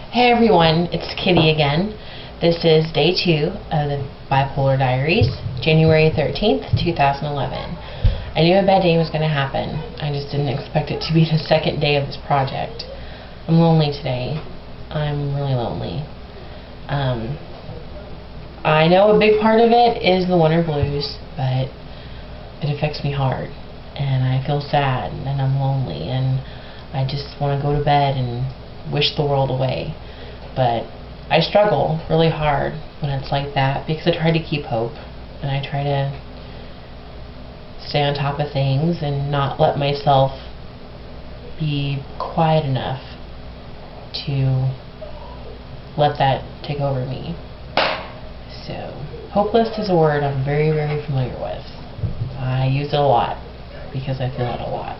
Hey everyone, it's Kitty again. This is day 2 of the Bipolar Diaries, January 13th, 2011. I knew a bad day was going to happen. I just didn't expect it to be the second day of this project. I'm lonely today. I'm really lonely. I know a big part of it is the winter blues, but it affects me hard. And I feel sad, and I'm lonely, and I just want to go to bed and wish the world away. But I struggle really hard when it's like that because I try to keep hope and I try to stay on top of things and not let myself be quiet enough to let that take over me. So hopeless is a word I'm very, very familiar with. I use it a lot because I feel it a lot.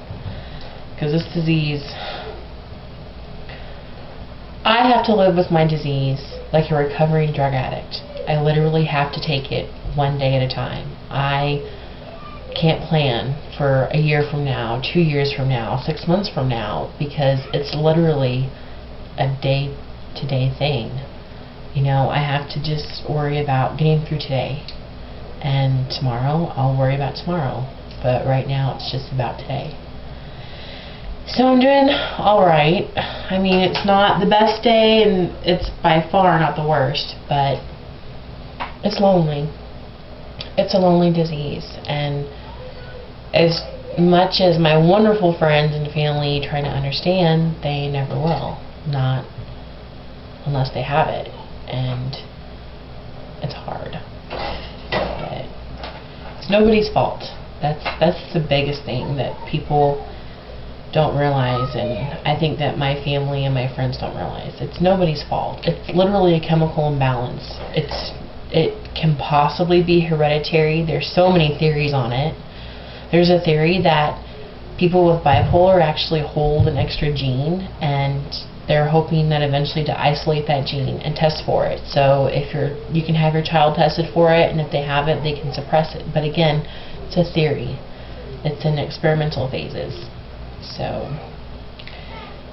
Because this disease, I have to live with my disease like a recovering drug addict. I literally have to take it one day at a time. I can't plan for a year from now, 2 years from now, 6 months from now, because it's literally a day-to-day thing. You know, I have to just worry about getting through today. And tomorrow, I'll worry about tomorrow. But right now, it's just about today. So I'm doing alright. I mean, it's not the best day, and it's by far not the worst, but it's lonely. It's a lonely disease, and as much as my wonderful friends and family try to understand, they never will. Not unless they have it, and it's hard. But it's nobody's fault. That's the biggest thing that people don't realize, and I think that my family and my friends don't realize. It's nobody's fault. It's literally a chemical imbalance. It can possibly be hereditary. There's so many theories on it. There's a theory that people with bipolar actually hold an extra gene, and they're hoping that eventually to isolate that gene and test for it. So if you can have your child tested for it, and if they have it, they can suppress it. But again, it's a theory. It's in experimental phases. So,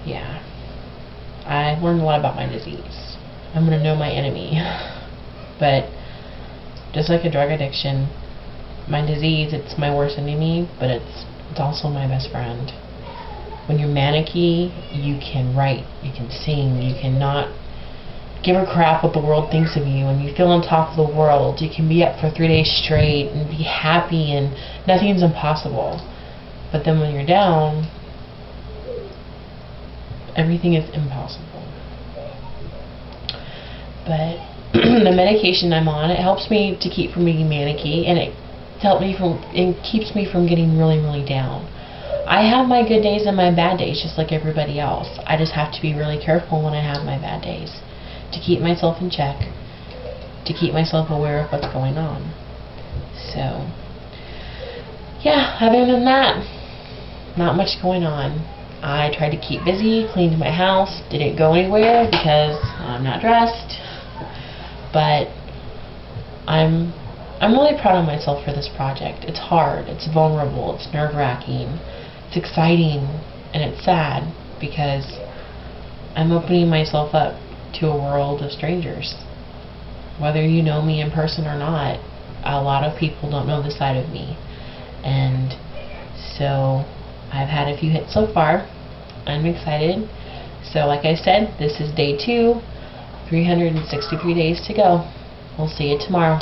yeah, I've learned a lot about my disease. I'm going to know my enemy. But just like a drug addiction, my disease, it's my worst enemy, but it's also my best friend. When you're manicky, you can write, you can sing, you cannot give a crap what the world thinks of you, and you feel on top of the world. You can be up for 3 days straight and be happy, and nothing's impossible. But then when you're down, everything is impossible. But the medication I'm on, it helps me to keep from being manicky, and it keeps me from getting really, really down. I have my good days and my bad days just like everybody else. I just have to be really careful when I have my bad days to keep myself in check, to keep myself aware of what's going on. So, yeah, other than that, not much going on. I tried to keep busy, cleaned my house, didn't go anywhere because I'm not dressed. But I'm really proud of myself for this project. It's hard, it's vulnerable, it's nerve-wracking, it's exciting, and it's sad because I'm opening myself up to a world of strangers. Whether you know me in person or not, a lot of people don't know this side of me. And so I've had a few hits so far. I'm excited. So like I said, this is day 2, 363 days to go. We'll see you tomorrow.